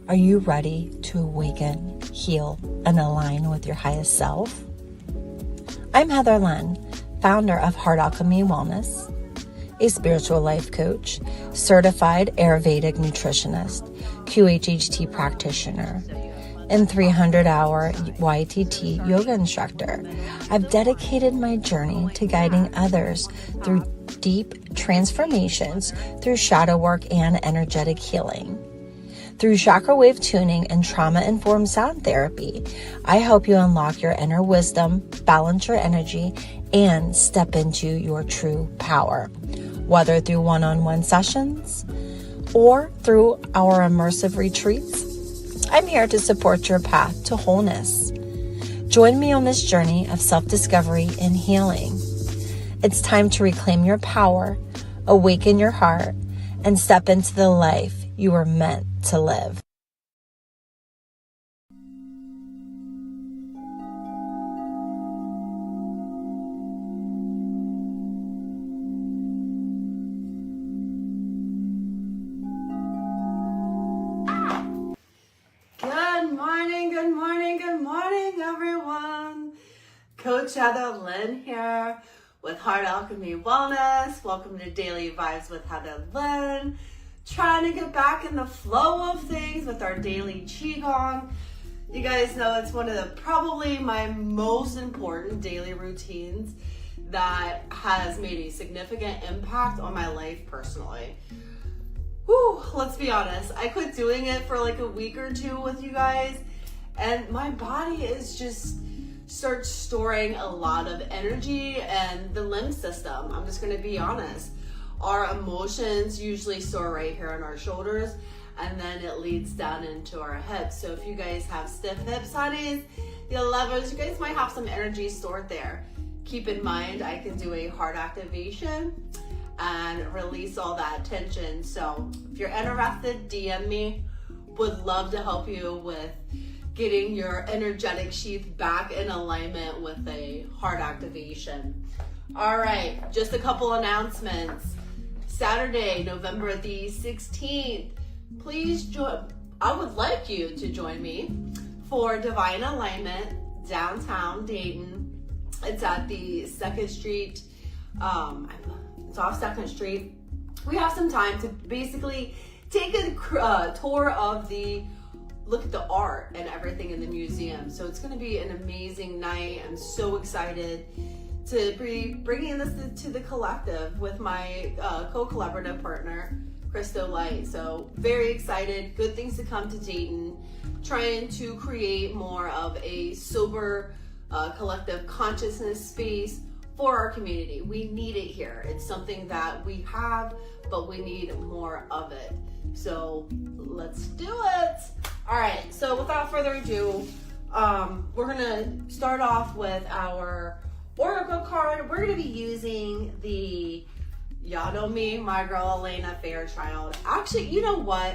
Are you ready to awaken, heal, and align with your highest self? I'm Heather Len, founder of Heart Alchemy Wellness, a spiritual life coach, certified Ayurvedic nutritionist, QHHT practitioner, and 300-hour YTT yoga instructor. I've dedicated my journey to guiding others through deep transformations through shadow work and energetic healing. Through Chakra Wave Tuning and trauma-informed sound therapy, I help you unlock your inner wisdom, balance your energy, and step into your true power. Whether through one-on-one sessions or through our immersive retreats, I'm here to support your path to wholeness. Join me on this journey of self-discovery and healing. It's time to reclaim your power, awaken your heart, and step into the life you were meant to live. Good morning, everyone. Coach Heather Len here with Heart Alchemy Wellness. Welcome to Daily Vibes with Heather Len. Trying to get back in the flow of things with our daily Qigong. You guys know it's one of the probably my most important daily routines that has made a significant impact on my life personally. Whew, let's be honest. I quit doing it for like a week or two with you guys, and my body is just starts storing a lot of energy and the limb system. I'm just gonna be honest. Our emotions usually store right here on our shoulders, and then it leads down into our hips. So if you guys have stiff hips, honey's, the 11s, you guys might have some energy stored there. Keep in mind, I can do a heart activation and release all that tension. So if you're interested, DM me. Would love to help you with getting your energetic sheath back in alignment with a heart activation. All right, just a couple announcements. Saturday, November the 16th, please join. I would like you to join me for Divine Alignment downtown Dayton. It's at the 2nd Street. It's off 2nd Street. We have some time to basically take a tour of look at the art and everything in the museum. So it's going to be an amazing night. I'm so excited to be bringing this to the collective with my co-collaborative partner, Christo Light. So very excited, good things to come to Dayton, trying to create more of a sober collective consciousness space for our community. We need it here. It's something that we have, but we need more of it. So let's do it. All right, so without further ado, we're gonna start off with our Oracle card. We're going to be using the, y'all know me, my girl Elena Fairchild. Actually, you know what?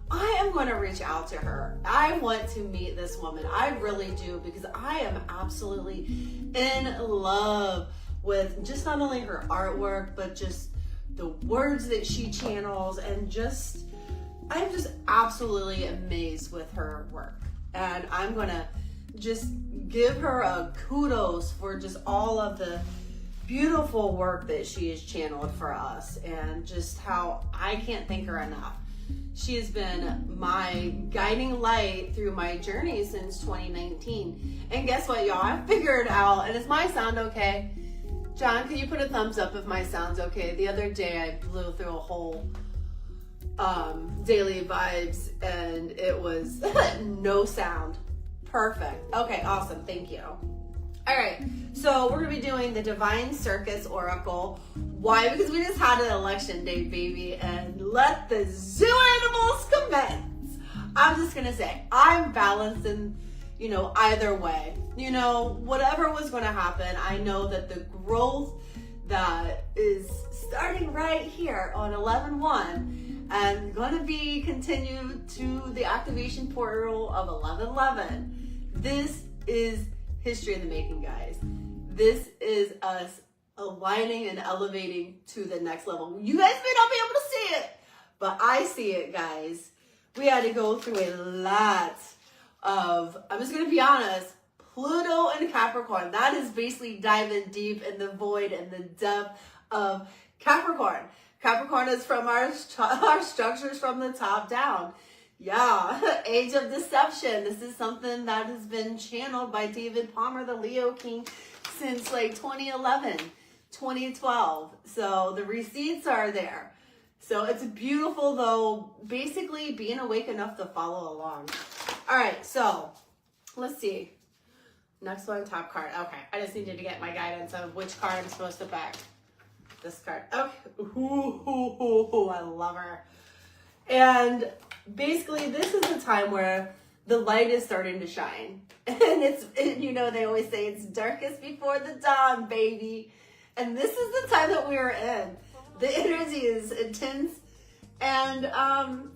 I am going to reach out to her. I want to meet this woman. I really do, because I am absolutely in love with just not only her artwork, but just the words that she channels, and I'm just absolutely amazed with her work. And I'm going to just give her a kudos for just all of the beautiful work that she has channeled for us, and just how I can't thank her enough. She has been my guiding light through my journey since 2019. And guess what, y'all? I figured out, and is my sound okay? John, can you put a thumbs up if my sound's okay? The other day I blew through a whole daily vibes and it was no sound. Perfect. Okay, awesome. Thank you. All right, so we're gonna be doing the Divine Circus Oracle. Why? Because we just had an election day, baby, and let the zoo animals commence. I'm just gonna say, I'm balanced in, either way. Whatever was gonna happen, I know that the growth that is starting right here on 11/1 and gonna be continued to the activation portal of 11/11. This is history in the making, guys. This is us aligning and elevating to the next level. You guys may not be able to see it, but I see it, guys. We had to go through a lot of, I'm just going to be honest, Pluto and Capricorn. That is basically diving deep in the void and the depth of Capricorn. Capricorn is from our structures from the top down. Yeah, Age of Deception. This is something that has been channeled by David Palmer, the Leo King, since like 2011, 2012. So the receipts are there. So it's beautiful, though, basically being awake enough to follow along. All right, so let's see. Next one, top card. Okay, I just needed to get my guidance of which card I'm supposed to pick. This card. Okay. Ooh, I love her. And basically, this is the time where the light is starting to shine. And you know, they always say it's darkest before the dawn, baby. And this is the time that we are in. The energy is intense, and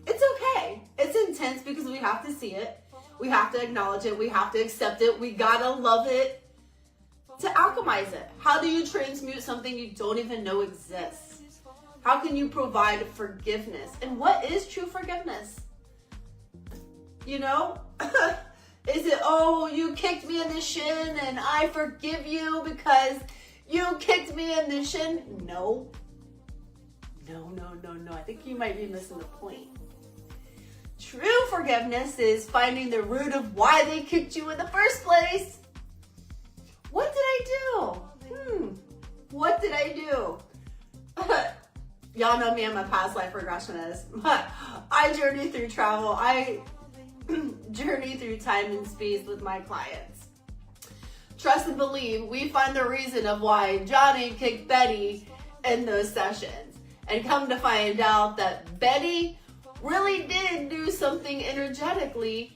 it's okay. It's intense because we have to see it. We have to acknowledge it. We have to accept it. We gotta love it to alchemize it. How do you transmute something you don't even know exists? How can you provide forgiveness? And what is true forgiveness? You know? Is it, oh, you kicked me in the shin and I forgive you because you kicked me in the shin? No. No. I think you might be missing the point. True forgiveness is finding the root of why they kicked you in the first place. What did I do? What did I do? Y'all know me, I'm a past life regressionist. I journey through travel. I journey through time and space with my clients. Trust and believe, we find the reason of why Johnny kicked Betty in those sessions. And come to find out that Betty really did do something energetically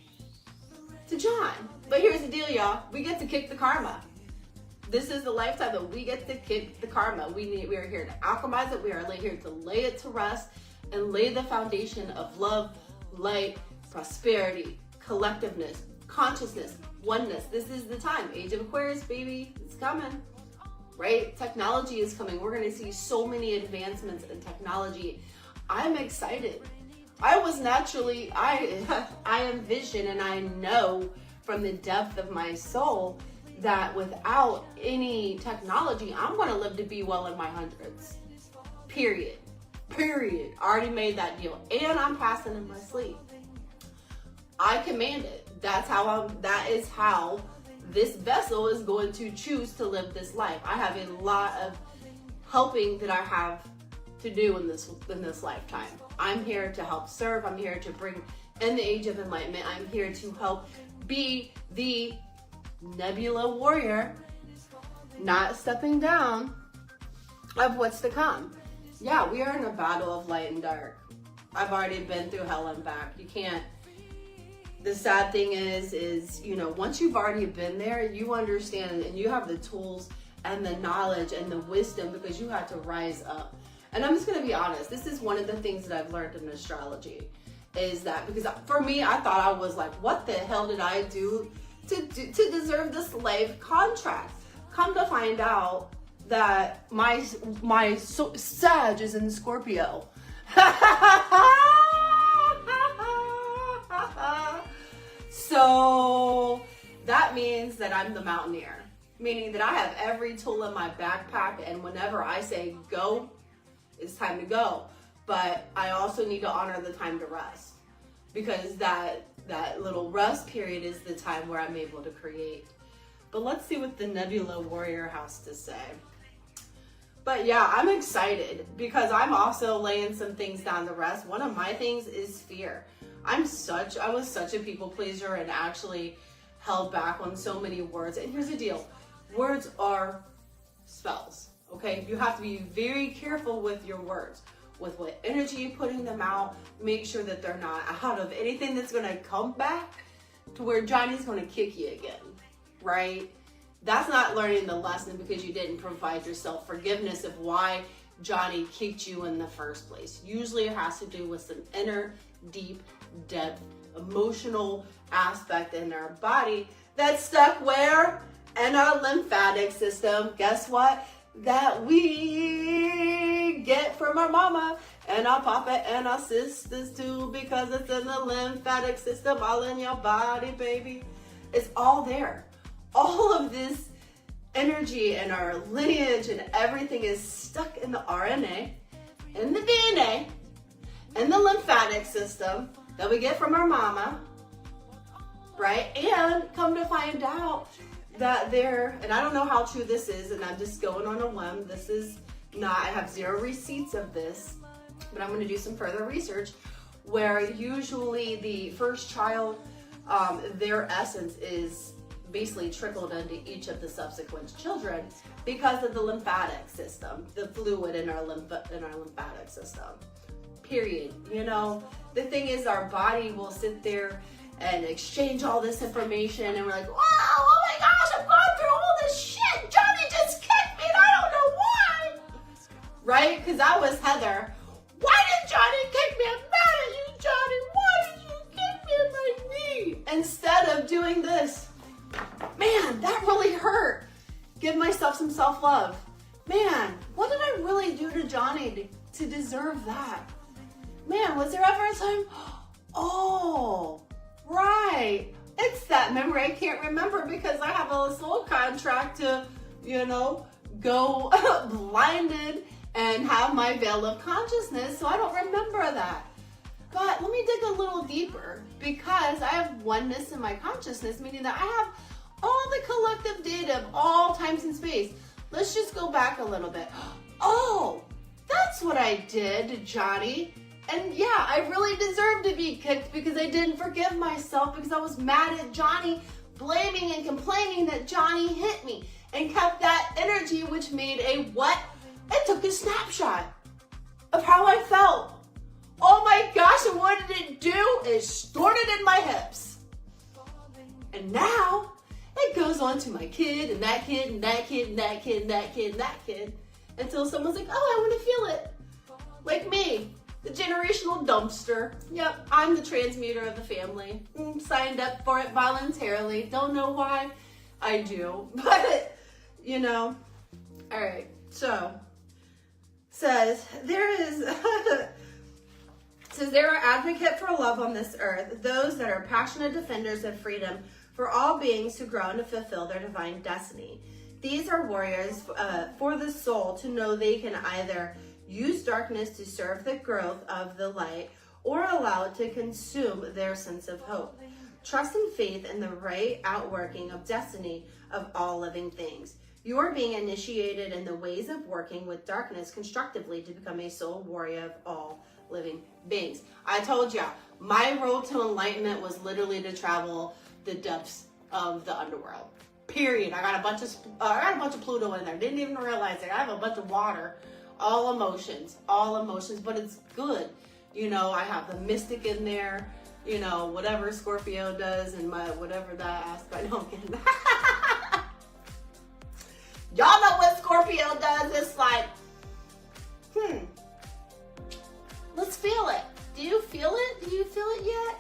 to John. But here's the deal, y'all. We get to kick the karma. This is the lifetime that we get to kick the karma. We are here to alchemize it. We are here to lay it to rest and lay the foundation of love, light, prosperity, collectiveness, consciousness, oneness. This is the time. Age of Aquarius, baby. It's coming. Right? Technology is coming. We're going to see so many advancements in technology. I'm excited. I envision and I know from the depth of my soul that without any technology, I'm going to live to be well in my hundreds. Period. I already made that deal. And I'm passing in my sleep. I command it. That is how this vessel is going to choose to live this life. I have a lot of helping that I have to do in this lifetime. I'm here to help serve. I'm here to bring in the age of enlightenment. I'm here to help be the nebula warrior, not stepping down of what's to come. Yeah, we are in a battle of light and dark. I've already been through hell and back. You can't. The sad thing is, you know, once you've already been there, you understand and you have the tools and the knowledge and the wisdom because you had to rise up. And I'm just going to be honest. This is one of the things that I've learned in astrology is that because for me, I thought I was like, what the hell did I do to deserve the slave contract? Come to find out that my Sag is in Scorpio. So that means that I'm the mountaineer, meaning that I have every tool in my backpack, and whenever I say go, it's time to go. But I also need to honor the time to rest because that little rest period is the time where I'm able to create. But let's see what the Nebula Warrior has to say. But yeah, I'm excited because I'm also laying some things down to rest. One of my things is fear. I was such a people pleaser and actually held back on so many words. And here's the deal. Words are spells, okay? You have to be very careful with your words, with what energy you're putting them out. Make sure that they're not out of anything that's gonna come back to where Johnny's gonna kick you again, right? That's not learning the lesson because you didn't provide yourself forgiveness of why Johnny kicked you in the first place. Usually it has to do with some inner, deep, depth, emotional aspect in our body that's stuck where? In our lymphatic system. Guess what? That we get from our mama and our papa and our sisters too, because it's in the lymphatic system, all in your body, baby. It's all there. All of this energy and our lineage and everything is stuck in the RNA, in the DNA, in the lymphatic system that we get from our mama, right? And come to find out that and I don't know how true this is, and I'm just going on a whim. This is not, I have zero receipts of this, but I'm going to do some further research, where usually the first child, their essence is basically trickled into each of the subsequent children because of the lymphatic system, the fluid in our lymphatic system. Period. You know, the thing is, our body will sit there and exchange all this information, and we're like, wow, oh my gosh, I've gone through all this shit. Johnny just kicked me and I don't know why. Right? Because I was Heather. Why did Johnny kick me? I'm mad at you, Johnny. Why did you kick me in my knee? Instead of doing this, man, that really hurt. Give myself some self-love. Man, what did I really do to Johnny to deserve that? Man, was there ever a time? Oh, right. It's that memory I can't remember because I have a soul contract to, go blinded and have my veil of consciousness, so I don't remember that. But let me dig a little deeper, because I have oneness in my consciousness, meaning that I have all the collective data of all times and space. Let's just go back a little bit. Oh, that's what I did to Johnny. And yeah, I really deserved to be kicked because I didn't forgive myself, because I was mad at Johnny, blaming and complaining that Johnny hit me, and kept that energy, which made a what? It took a snapshot of how I felt. Oh my gosh, and what did it do? It stored it in my hips. And now it goes on to my kid and that kid and that kid and that kid and that kid and that kid, until someone's like, oh, I want to feel it. Like me. The generational dumpster. Yep, I'm the transmuter of the family. Signed up for it voluntarily. Don't know why. I do. But, all right. So, says, there are advocates for love on this earth, those that are passionate defenders of freedom for all beings to grow and to fulfill their divine destiny. These are warriors for the soul to know they can either use darkness to serve the growth of the light, or allow it to consume their sense of hope. Trust and faith in the right outworking of destiny of all living things. You are being initiated in the ways of working with darkness constructively to become a soul warrior of all living beings. I told you, my road to enlightenment was literally to travel the depths of the underworld. Period. I got a bunch of Pluto in there. Didn't even realize it. I have a bunch of water. All emotions, but it's good. I have the mystic in there, whatever Scorpio does, and whatever that aspect. No, I'm kidding. Y'all know what Scorpio does. It's like, let's feel it. Do you feel it? Do you feel it yet?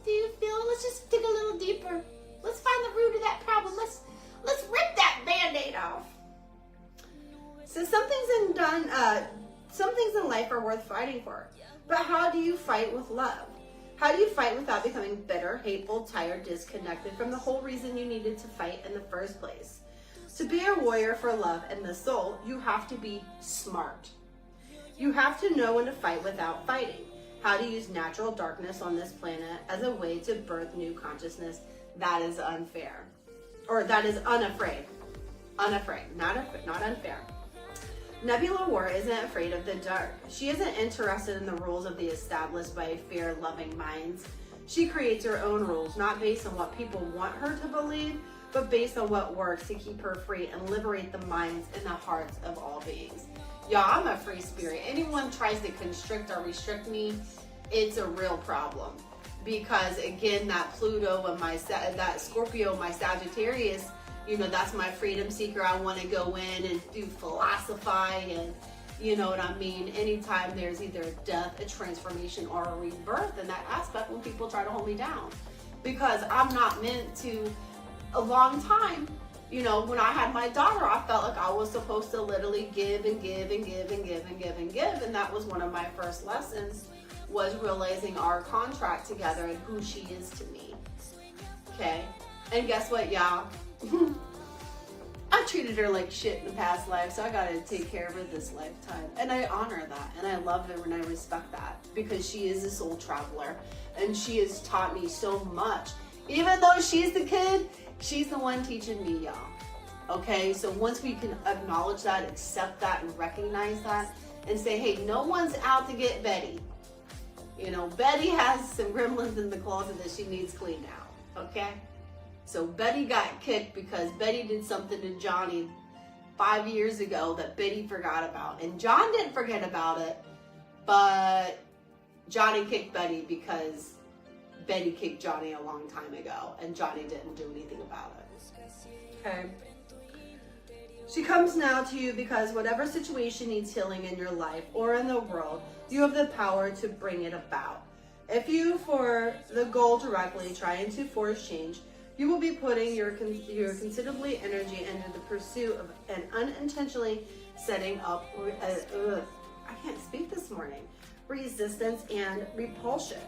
Do you feel it? Let's just dig a little deeper. Let's find the root of that problem. Let's rip that Band-Aid off. So some things in life are worth fighting for. But how do you fight with love? How do you fight without becoming bitter, hateful, tired, disconnected from the whole reason you needed to fight in the first place? To be a warrior for love and the soul, you have to be smart. You have to know when to fight without fighting. How to use natural darkness on this planet as a way to birth new consciousness that is unfair. Or that is unafraid. Unafraid, not unfair. Nebula War isn't afraid of the dark. She isn't interested in the rules of the established by fear-loving minds. She creates her own rules, not based on what people want her to believe, but based on what works to keep her free and liberate the minds and the hearts of all beings. Y'all, I'm a free spirit. Anyone tries to constrict or restrict me, it's a real problem. Because again, that Pluto and that Scorpio, my Sagittarius, that's my freedom seeker. I want to go in and do philosophize, and you know what I mean? Anytime there's either a death, a transformation, or a rebirth in that aspect, when people try to hold me down. Because I'm not meant to, a long time, you know, when I had my daughter, I felt like I was supposed to literally give and give and give and give and give and give. And that was one of my first lessons, was realizing our contract together and who she is to me. Okay. And guess what, y'all? I treated her like shit in the past life, so I gotta take care of her this lifetime. And I honor that, and I love her, and I respect that, because she is a soul traveler, and she has taught me so much. Even though she's the kid, she's the one teaching me, y'all. Okay, so once we can acknowledge that, accept that, and recognize that, and say, hey, no one's out to get Betty. You know, Betty has some gremlins in the closet that she needs cleaned out, okay? So Betty got kicked because Betty did something to Johnny 5 years ago that Betty forgot about. And John didn't forget about it, but Johnny kicked Betty because Betty kicked Johnny a long time ago, and Johnny didn't do anything about it. Okay. She comes now to you because whatever situation needs healing in your life or in the world, you have the power to bring it about. If you, for the goal directly, trying to force change, you will be putting your considerably energy into the pursuit of and unintentionally setting up, I can't speak this morning, resistance and repulsion.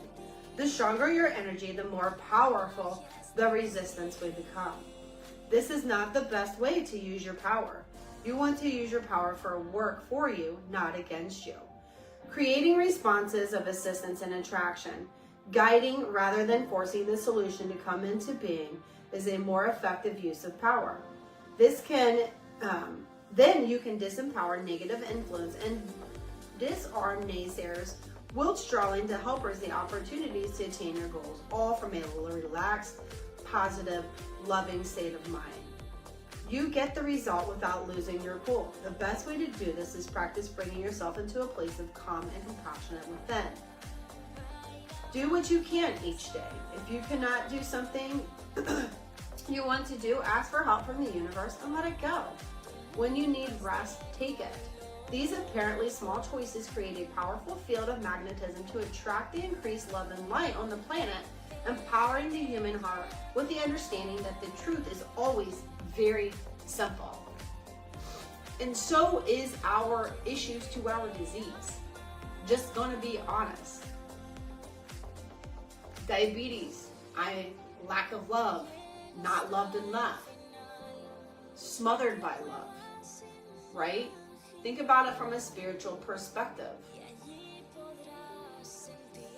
The stronger your energy, the more powerful the resistance will become. This is not the best way to use your power. You want to use your power for work for you, not against you. Creating responses of assistance and attraction, guiding rather than forcing the solution to come into being, is a more effective use of power. This can, then you can disempower negative influence and disarm naysayers, whilst drawing to helpers the opportunities to attain your goals, all from a relaxed, positive, loving state of mind. You get the result without losing your cool. The best way to do this is practice bringing yourself into a place of calm and compassionate within. Do what you can each day. If you cannot do something you want to do, ask for help from the universe and let it go. When you need rest, take it. These apparently small choices create a powerful field of magnetism to attract the increased love and light on the planet, empowering the human heart with the understanding that the truth is always very simple. And so is our issues to our disease. Just gonna be honest. Diabetes, lack of love, not loved enough, smothered by love, right? Think about it from a spiritual perspective.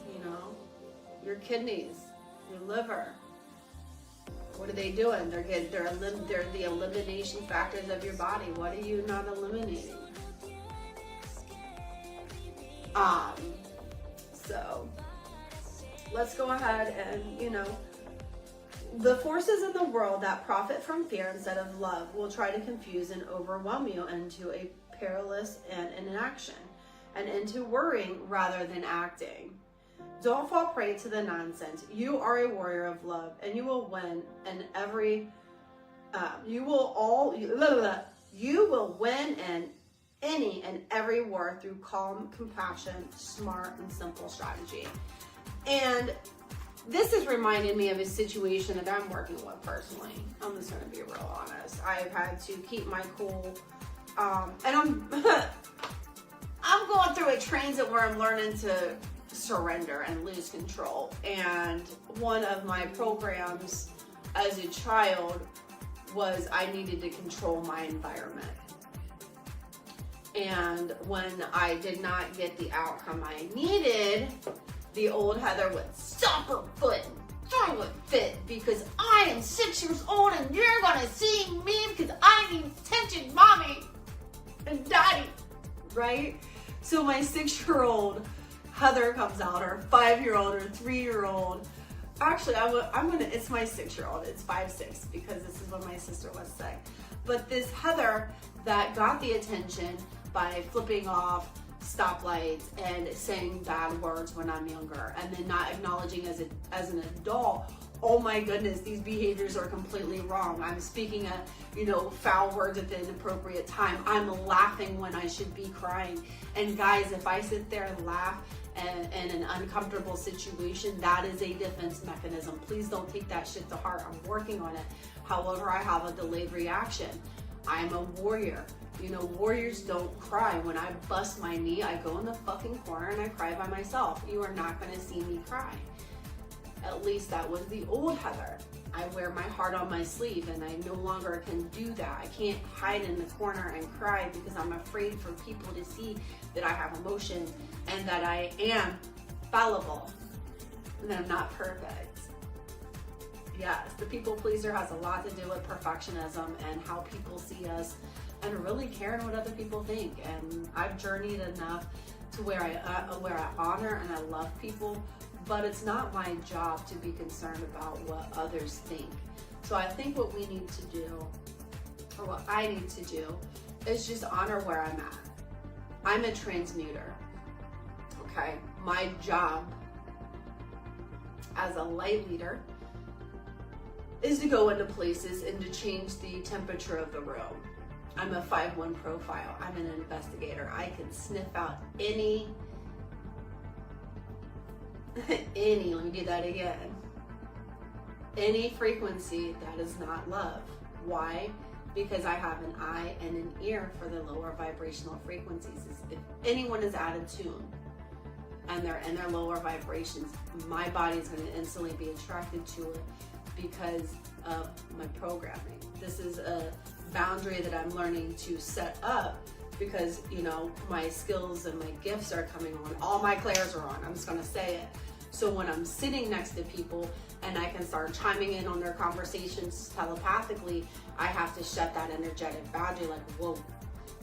You know, your kidneys, your liver, what are they doing? They're the elimination factors of your body. What are you not eliminating? So let's go ahead and, you know, the forces in the world that profit from fear instead of love will try to confuse and overwhelm you into a perilous and inaction, and into worrying rather than acting. Don't fall prey to the nonsense. You are a warrior of love, and you will win in every. You will win in any and every war through calm, compassion, smart, and simple strategy. And this is reminding me of a situation that I'm working with personally. I'm just gonna be real honest. I've had to keep my cool, and I'm I'm going through a transit where I'm learning to surrender and lose control. And one of my programs as a child was I needed to control my environment. And when I did not get the outcome I needed, the old Heather would stomp her foot and throw a fit because I am 6 years old and you're gonna see me because I need attention, mommy and daddy, right? So my 6-year-old Heather comes out, or 5-year-old or 3-year-old. Actually, it's my 6-year-old. It's 5'6", because this is what my sister was saying. But this Heather that got the attention by flipping off stoplights and saying bad words when I'm younger, and then not acknowledging as an adult, oh my goodness, these behaviors are completely wrong. I'm speaking foul words at the inappropriate time. I'm laughing when I should be crying. And guys, if I sit there and laugh in an uncomfortable situation, that is a defense mechanism. Please don't take that shit to heart. I'm working on it. However, I have a delayed reaction. I'm a warrior. You know, warriors don't cry. When I bust my knee, I go in the fucking corner and I cry by myself. You are not going to see me cry. At least that was the old Heather. I wear my heart on my sleeve, and I no longer can do that. I can't hide in the corner and cry because I'm afraid for people to see that I have emotion and that I am fallible and that I'm not perfect. Yes, the people pleaser has a lot to do with perfectionism and how people see us and really caring what other people think. And I've journeyed enough to where I honor and I love people, but it's not my job to be concerned about what others think. So I think what we need to do, or what I need to do, is just honor where I'm at. I'm a transmuter, okay? My job as a light leader is to go into places and to change the temperature of the room. I'm a 5-1 profile. I'm an investigator. I can sniff out any, let me do that again. Any frequency that is not love. Why? Because I have an eye and an ear for the lower vibrational frequencies. If anyone is out of tune and they're in their lower vibrations, my body is going to instantly be attracted to it because of my programming. This is a boundary that I'm learning to set up because, you know, my skills and my gifts are coming on. All my clairs are on. I'm just going to say it. So when I'm sitting next to people and I can start chiming in on their conversations telepathically, I have to shut that energetic boundary like, whoa,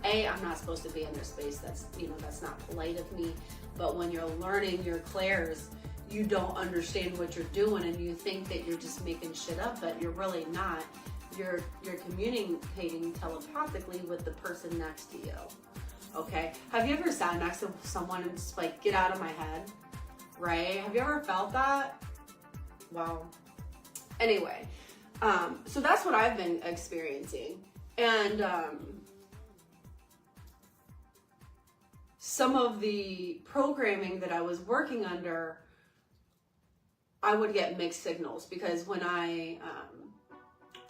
I'm not supposed to be in their space. That's, you know, that's not polite of me. But when you're learning your clairs, you don't understand what you're doing and you think that you're just making shit up, but you're really not. You're communicating telepathically with the person next to you. Okay? Have you ever sat next to someone and just like, get out of my head? Right? Have you ever felt that? Well, anyway, so that's what I've been experiencing. And some of the programming that I was working under, I would get mixed signals because when I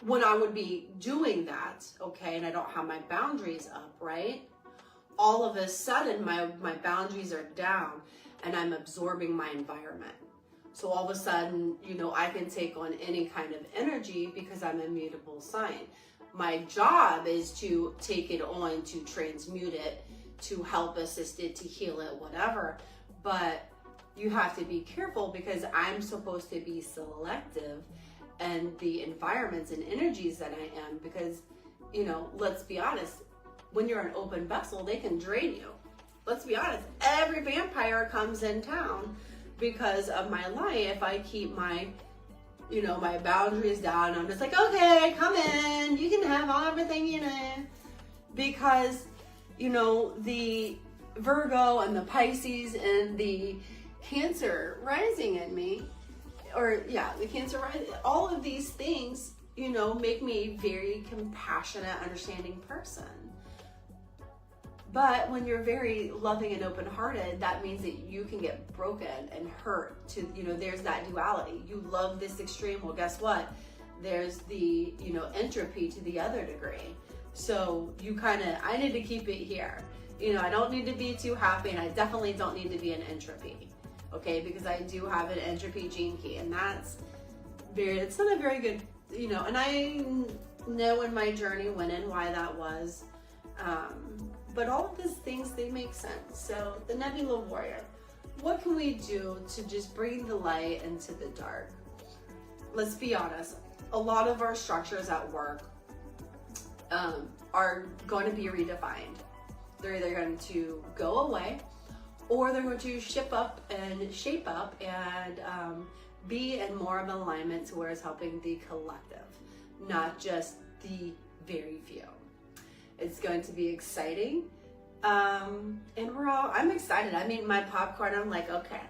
would be doing that, okay, and I don't have my boundaries up, right? All of a sudden, my boundaries are down and I'm absorbing my environment. So all of a sudden, you know, I can take on any kind of energy because I'm a mutable sign. My job is to take it on, to transmute it, to help assist it, to heal it, whatever. But you have to be careful because I'm supposed to be selective and the environments and energies that I am, because, you know, let's be honest, when you're an open vessel, they can drain you. Let's be honest, every vampire comes in town because of my light. If I keep my, you know, my boundaries down, I'm just like, okay, come in, you can have everything you need. Because, you know, the Virgo and the Pisces and the Cancer rising in me, or yeah, the Cancer rising, all of these things, you know, make me a very compassionate, understanding person. But when you're very loving and open-hearted, that means that you can get broken and hurt to, you know, there's that duality. You love this extreme, well, guess what? There's the, you know, entropy to the other degree. So you kind of, I need to keep it here. You know, I don't need to be too happy, and I definitely don't need to be in entropy, okay? Because I do have an entropy gene key, and that's very, it's not a very good, you know, and I know in my journey when and why that was. But all of these things, they make sense. So the Nebula Warrior, what can we do to just bring the light into the dark? Let's be honest, a lot of our structures at work are going to be redefined. They're either going to go away or they're going to shape up and be in more of alignment to where it's helping the collective, not just the very few. It's going to be exciting. And I'm excited. I mean, my popcorn, I'm like, okay.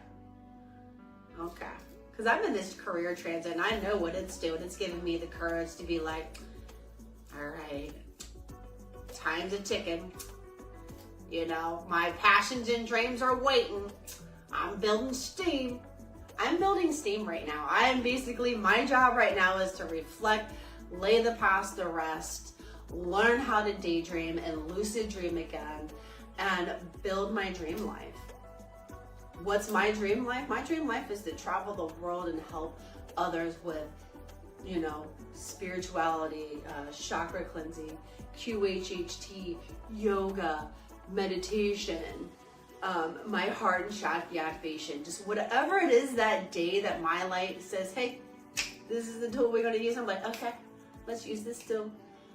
Because I'm in this career transit and I know what it's doing. It's giving me the courage to be like, all right, time's a ticking. You know, my passions and dreams are waiting. I'm building steam. I'm building steam right now. I am basically, my job right now is to reflect, lay the past to rest, learn how to daydream and lucid dream again, and build my dream life. What's my dream life? My dream life is to travel the world and help others with, you know, spirituality, chakra cleansing, QHHT, yoga, meditation, my heart and chakra activation, just whatever it is that day that my light says, hey, this is the tool we're going to use. I'm like, okay, let's use this tool.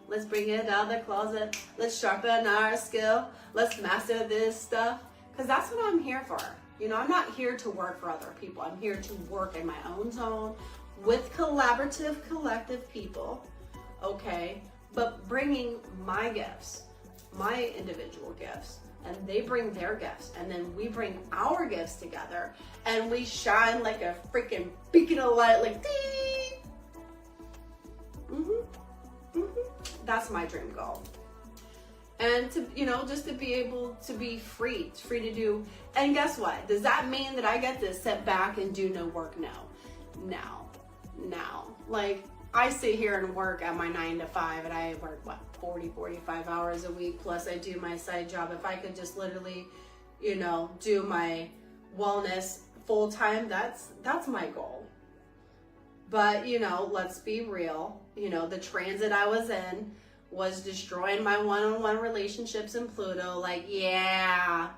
Let's bring it out of the closet. Let's sharpen our skill. Let's master this stuff. Because that's what I'm here for. You know, I'm not here to work for other people. I'm here to work in my own zone with collaborative, collective people, okay? But bringing my gifts, my individual gifts, and they bring their gifts, and then we bring our gifts together, and we shine like a freaking beacon of light, like ding. That's my dream goal. And to, you know, just to be able to be free to do. And guess what? Does that mean that I get to sit back and do no work? No. Like, I sit here and work at my 9 to 5, and I work, 45 hours a week, plus I do my side job. If I could just literally, you know, do my wellness full time, that's my goal. But, you know, let's be real. You know, the transit I was in was destroying my one-on-one relationships in Pluto. Like, yeah,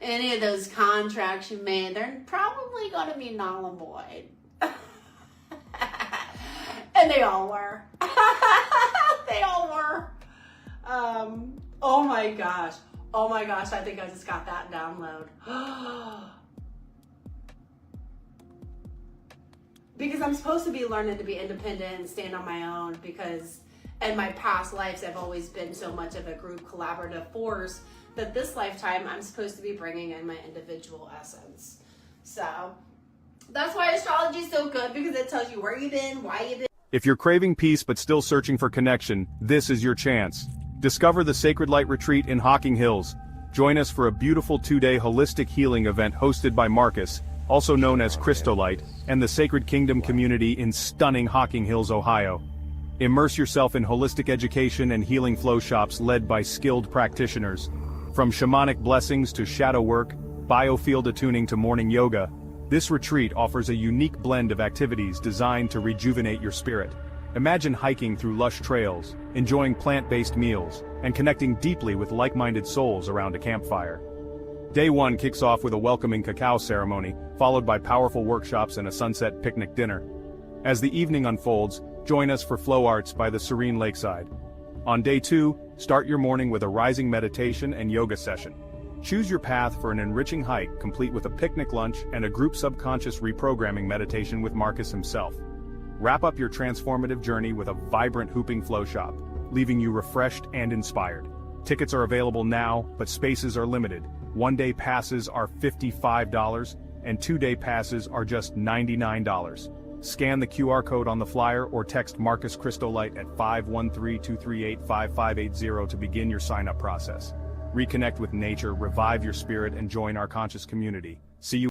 any of those contracts you made, they're probably going to be null and void. And they all were. They all were. Oh my gosh, I think I just got that download. Because I'm supposed to be learning to be independent and stand on my own, because in my past lives I've always been so much of a group collaborative force that this lifetime I'm supposed to be bringing in my individual essence. So that's why astrology is so good, because it tells you where you've been, why you've been. If you're craving peace but still searching for connection, this is your chance. Discover the Sacred Light Retreat in Hocking Hills. Join us for a beautiful 2-day holistic healing event hosted by Marcus, also known as Christolite, and the Sacred Kingdom community in stunning Hocking Hills, Ohio. Immerse yourself in holistic education and healing flow shops led by skilled practitioners. From shamanic blessings to shadow work, biofield attuning to morning yoga, this retreat offers a unique blend of activities designed to rejuvenate your spirit. Imagine hiking through lush trails, enjoying plant-based meals, and connecting deeply with like-minded souls around a campfire. Day 1 kicks off with a welcoming cacao ceremony, followed by powerful workshops and a sunset picnic dinner. As the evening unfolds, join us for flow arts by the serene lakeside. On Day 2, start your morning with a rising meditation and yoga session. Choose your path for an enriching hike complete with a picnic lunch and a group subconscious reprogramming meditation with Marcus himself. Wrap up your transformative journey with a vibrant hooping flow shop, leaving you refreshed and inspired. Tickets are available now, but spaces are limited. 1-day passes are $55, and 2-day passes are just $99. Scan the QR code on the flyer or text Marcus Christolite at 513-238-5580 to begin your sign-up process. Reconnect with nature, revive your spirit, and join our conscious community. See you